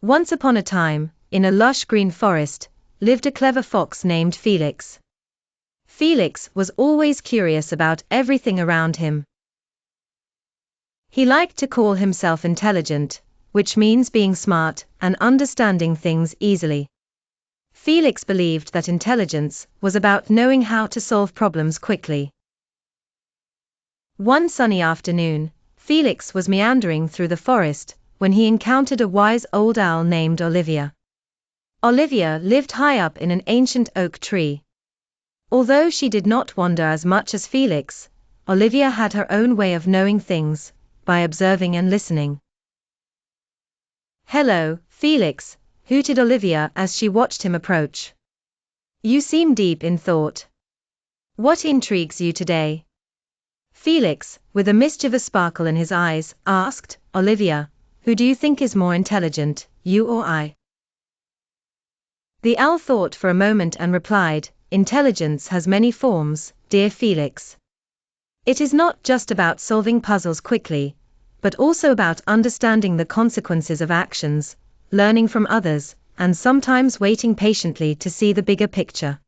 Once upon a time, in a lush green forest, lived a clever fox named Felix. Felix was always curious about everything around him. He liked to call himself intelligent, which means being smart and understanding things easily. Felix believed that intelligence was about knowing how to solve problems quickly. One sunny afternoon, Felix was meandering through the forest when he encountered a wise old owl named Olivia. Olivia lived high up in an ancient oak tree. Although she did not wander as much as Felix, Olivia had her own way of knowing things, by observing and listening. "Hello, Felix," hooted Olivia as she watched him approach. "You seem deep in thought. What intrigues you today?" Felix, with a mischievous sparkle in his eyes, asked, "Olivia, who do you think is more intelligent, you or I?" The owl thought for a moment and replied, "Intelligence has many forms, dear Felix. It is not just about solving puzzles quickly, but also about understanding the consequences of actions, learning from others, and sometimes waiting patiently to see the bigger picture."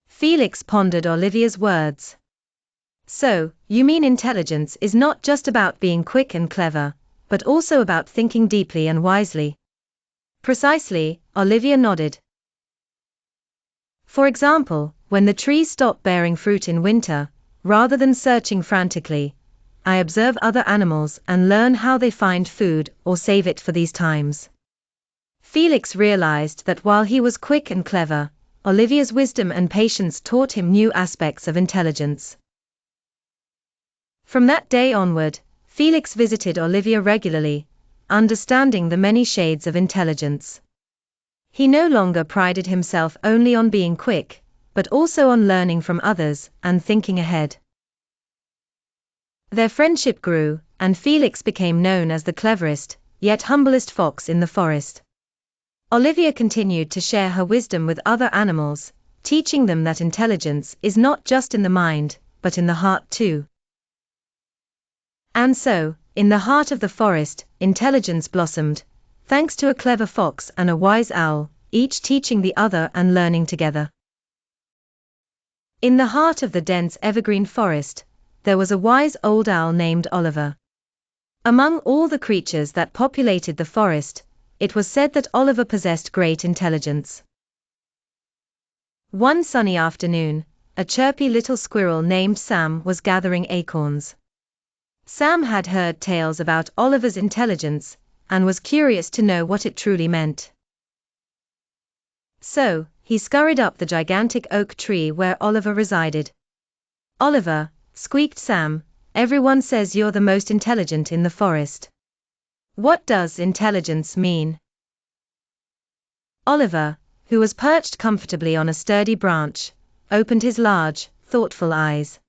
Felix pondered Olivia's words. "So, you mean intelligence is not just about being quick and clever, but also about thinking deeply and wisely?" "Precisely," Olivia nodded. "For example, when the trees stop bearing fruit in winter, rather than searching frantically, I observe other animals and learn how they find food or save it for these times." Felix realized that while he was quick and clever, Olivia's wisdom and patience taught him new aspects of intelligence. From that day onward, Felix visited Olivia regularly, understanding the many shades of intelligence. He no longer prided himself only on being quick, but also on learning from others and thinking ahead. Their friendship grew, and Felix became known as the cleverest, yet humblest fox in the forest. Olivia continued to share her wisdom with other animals, teaching them that intelligence is not just in the mind, but in the heart too. And so, in the heart of the forest, intelligence blossomed, thanks to a clever fox and a wise owl, each teaching the other and learning together. In the heart of the dense evergreen forest, there was a wise old owl named Oliver. Among all the creatures that populated the forest, it was said that Oliver possessed great intelligence. One sunny afternoon, a chirpy little squirrel named Sam was gathering acorns. Sam had heard tales about Oliver's intelligence, and was curious to know what it truly meant. So, he scurried up the gigantic oak tree where Oliver resided. "Oliver," squeaked Sam, "everyone says you're the most intelligent in the forest. What does intelligence mean?" Oliver, who was perched comfortably on a sturdy branch, opened his large, thoughtful eyes.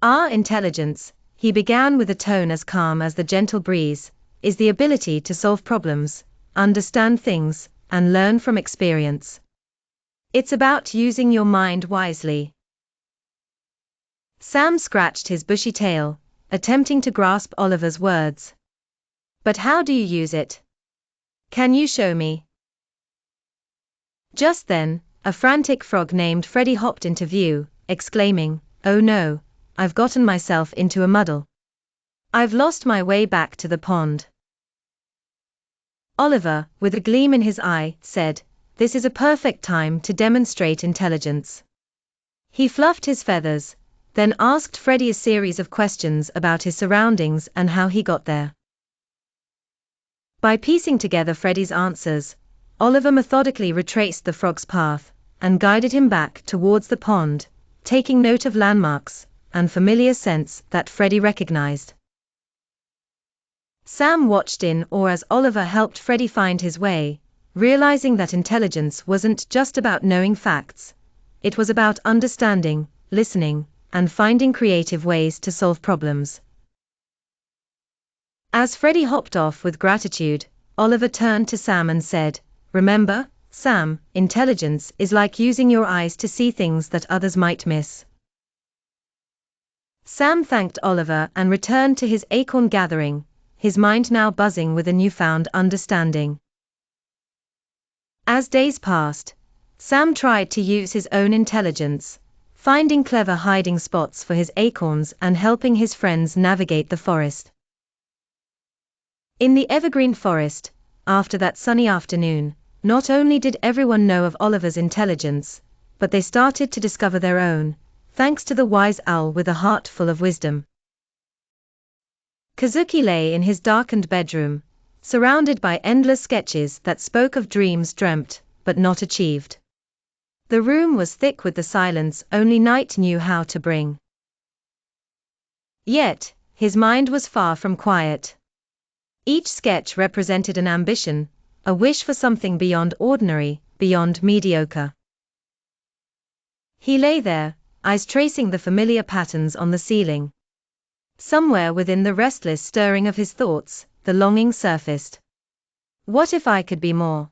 "Our intelligence," he began with a tone as calm as the gentle breeze, "is the ability to solve problems, understand things, and learn from experience. It's about using your mind wisely." Sam scratched his bushy tail, attempting to grasp Oliver's words. "But how do you use it? Can you show me?" Just then, a frantic frog named Freddie hopped into view, exclaiming, "Oh no, I've gotten myself into a muddle. I've lost my way back to the pond." Oliver, with a gleam in his eye, said, "This is a perfect time to demonstrate intelligence." He fluffed his feathers, then asked Freddie a series of questions about his surroundings and how he got there. By piecing together Freddie's answers, Oliver methodically retraced the frog's path, and guided him back towards the pond, taking note of landmarks and familiar scents that Freddie recognized. Sam watched in awe as Oliver helped Freddie find his way, realizing that intelligence wasn't just about knowing facts, it was about understanding, listening, and finding creative ways to solve problems. As Freddie hopped off with gratitude, Oliver turned to Sam and said, "Remember, Sam, intelligence is like using your eyes to see things that others might miss." Sam thanked Oliver and returned to his acorn gathering, his mind now buzzing with a newfound understanding. As days passed, Sam tried to use his own intelligence, finding clever hiding spots for his acorns and helping his friends navigate the forest. In the evergreen forest, after that sunny afternoon, not only did everyone know of Oliver's intelligence, but they started to discover their own, thanks to the wise owl with a heart full of wisdom. Kazuki lay in his darkened bedroom, surrounded by endless sketches that spoke of dreams dreamt, but not achieved. The room was thick with the silence only night knew how to bring. Yet, his mind was far from quiet. Each sketch represented an ambition, a wish for something beyond ordinary, beyond mediocre. He lay there, eyes tracing the familiar patterns on the ceiling. Somewhere within the restless stirring of his thoughts, the longing surfaced. What if I could be more?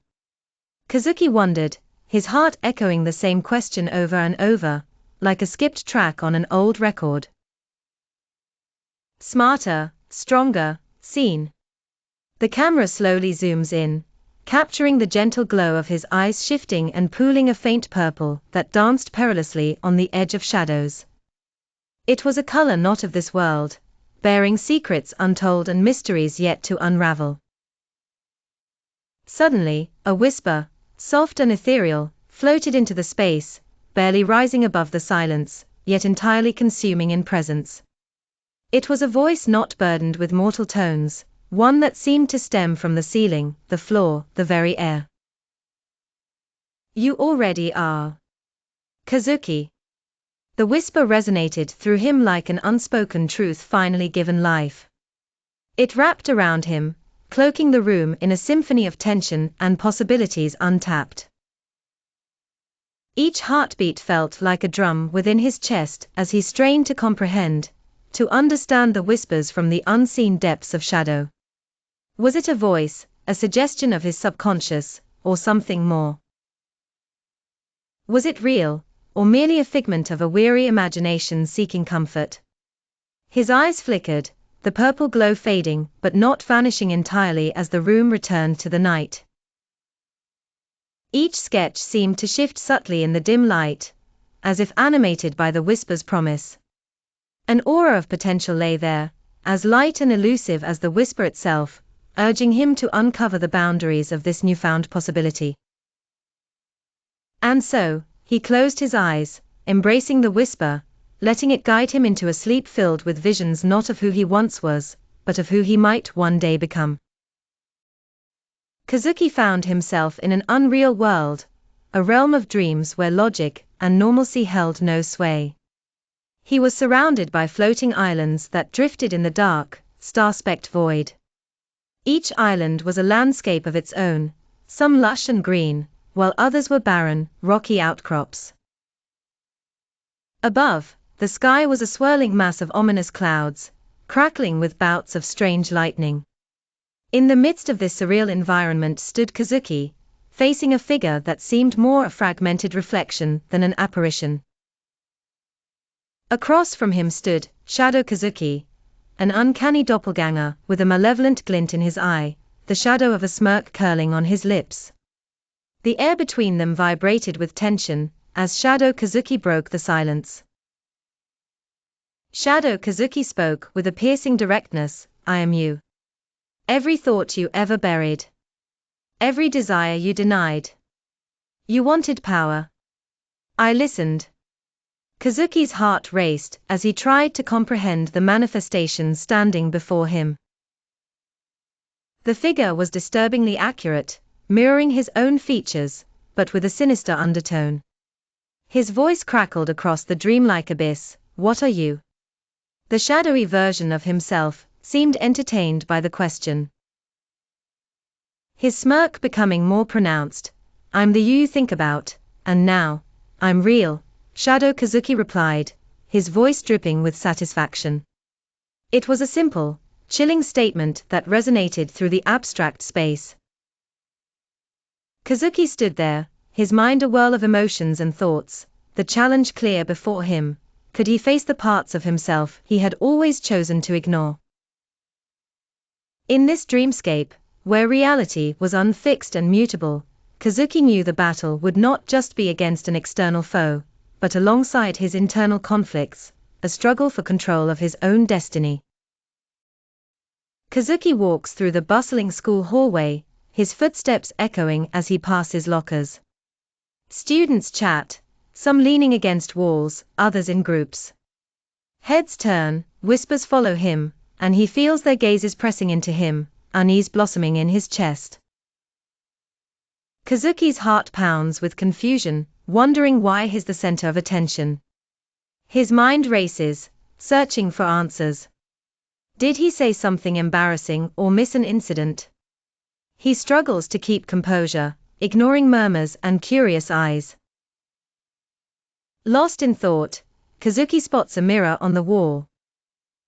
Kazuki wondered, his heart echoing the same question over and over, like a skipped track on an old record. Smarter, stronger, seen. The camera slowly zooms in, capturing the gentle glow of his eyes shifting and pooling a faint purple that danced perilously on the edge of shadows. It was a color not of this world, bearing secrets untold and mysteries yet to unravel. Suddenly, a whisper, soft and ethereal, floated into the space, barely rising above the silence, yet entirely consuming in presence. It was a voice not burdened with mortal tones, one that seemed to stem from the ceiling, the floor, the very air. You already are. Kazuki. The whisper resonated through him like an unspoken truth finally given life. It wrapped around him, cloaking the room in a symphony of tension and possibilities untapped. Each heartbeat felt like a drum within his chest as he strained to comprehend, to understand the whispers from the unseen depths of shadow. Was it a voice, a suggestion of his subconscious, or something more? Was it real, or merely a figment of a weary imagination seeking comfort? His eyes flickered, the purple glow fading but not vanishing entirely as the room returned to the night. Each sketch seemed to shift subtly in the dim light, as if animated by the whisper's promise. An aura of potential lay there, as light and elusive as the whisper itself, urging him to uncover the boundaries of this newfound possibility. And so, he closed his eyes, embracing the whisper, letting it guide him into a sleep filled with visions not of who he once was, but of who he might one day become. Kazuki found himself in an unreal world, a realm of dreams where logic and normalcy held no sway. He was surrounded by floating islands that drifted in the dark, star-specked void. Each island was a landscape of its own, some lush and green, while others were barren, rocky outcrops. Above, the sky was a swirling mass of ominous clouds, crackling with bouts of strange lightning. In the midst of this surreal environment stood Kazuki, facing a figure that seemed more a fragmented reflection than an apparition. Across from him stood Shadow Kazuki, an uncanny doppelganger with a malevolent glint in his eye, the shadow of a smirk curling on his lips. The air between them vibrated with tension, as Shadow Kazuki broke the silence. Shadow Kazuki spoke with a piercing directness, I am you. Every thought you ever buried. Every desire you denied. You wanted power. I listened. Kazuki's heart raced as he tried to comprehend the manifestations standing before him. The figure was disturbingly accurate, mirroring his own features, but with a sinister undertone. His voice crackled across the dreamlike abyss, what are you? The shadowy version of himself seemed entertained by the question. His smirk becoming more pronounced, I'm the you think about, and now, I'm real. Shadow Kazuki replied, his voice dripping with satisfaction. It was a simple, chilling statement that resonated through the abstract space. Kazuki stood there, his mind a whirl of emotions and thoughts, the challenge clear before him. Could he face the parts of himself he had always chosen to ignore? In this dreamscape, where reality was unfixed and mutable, Kazuki knew the battle would not just be against an external foe, but alongside his internal conflicts, a struggle for control of his own destiny. Kazuki walks through the bustling school hallway, his footsteps echoing as he passes lockers. Students chat, some leaning against walls, others in groups. Heads turn, whispers follow him, and he feels their gazes pressing into him, unease blossoming in his chest. Kazuki's heart pounds with confusion, wondering why he's the center of attention. His mind races, searching for answers. Did he say something embarrassing or miss an incident? He struggles to keep composure, ignoring murmurs and curious eyes. Lost in thought, Kazuki spots a mirror on the wall.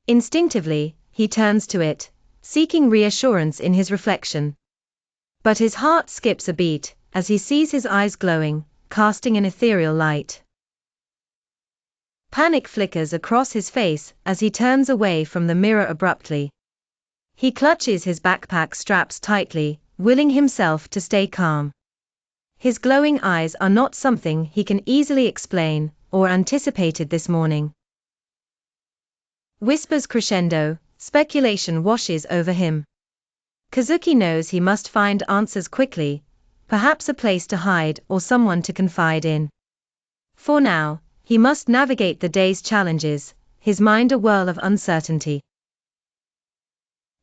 Instinctively, he turns to it, seeking reassurance in his reflection. But his heart skips a beat, as he sees his eyes glowing, casting an ethereal light. Panic flickers across his face as he turns away from the mirror abruptly. He clutches his backpack straps tightly, willing himself to stay calm. His glowing eyes are not something he can easily explain, or anticipated this morning. Whispers crescendo, speculation washes over him. Kazuki knows he must find answers quickly, perhaps a place to hide or someone to confide in. For now, he must navigate the day's challenges, his mind a whirl of uncertainty.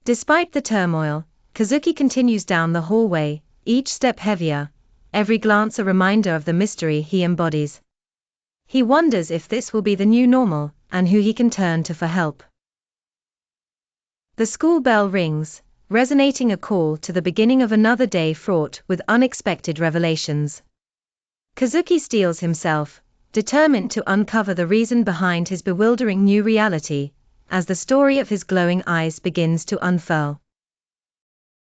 Despite the turmoil, Kazuki continues down the hallway, each step heavier, every glance a reminder of the mystery he embodies. He wonders if this will be the new normal, and who he can turn to for help. The school bell rings, resonating a call to the beginning of another day fraught with unexpected revelations. Kazuki steels himself, determined to uncover the reason behind his bewildering new reality, as the story of his glowing eyes begins to unfurl.